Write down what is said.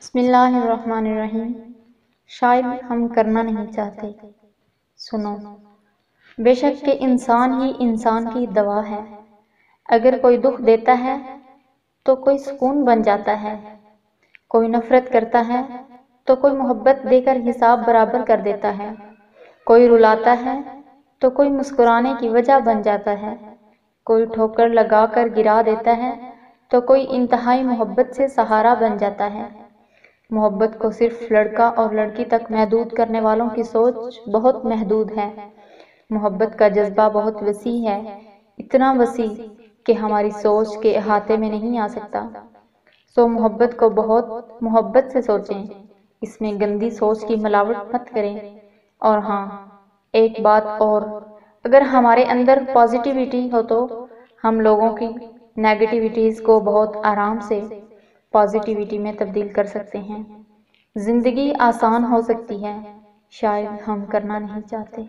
بسم اللہ الرحمن الرحیم۔ شاید ہم کرنا نہیں چاہتے۔ سنو، بے شک کہ انسان ہی انسان کی دوا ہے۔ اگر کوئی دکھ دیتا ہے تو کوئی سکون بن جاتا ہے، کوئی نفرت کرتا ہے تو کوئی محبت دے کر حساب برابر کر دیتا ہے، کوئی رلاتا ہے تو کوئی مسکرانے کی وجہ بن جاتا ہے، کوئی ٹھوکر لگا کر گرا دیتا ہے تو کوئی انتہائی محبت سے سہارا بن جاتا ہے۔ محبت کو صرف لڑکا اور لڑکی تک محدود کرنے والوں کی سوچ بہت محدود ہے۔ محبت کا جذبہ بہت وسیع ہے، اتنا وسیع کہ ہماری سوچ کے احاطے میں نہیں آ سکتا۔ سو محبت کو بہت محبت سے سوچیں، اس میں گندی سوچ کی ملاوٹ مت کریں۔ اور ہاں، ایک بات اور، اگر ہمارے اندر پازیٹیوٹی ہو تو ہم لوگوں کی نیگیٹیوٹیز کو بہت آرام سے پازیٹیوٹی میں تبدیل کر سکتے ہیں۔ زندگی آسان ہو سکتی ہے، شاید ہم کرنا نہیں چاہتے۔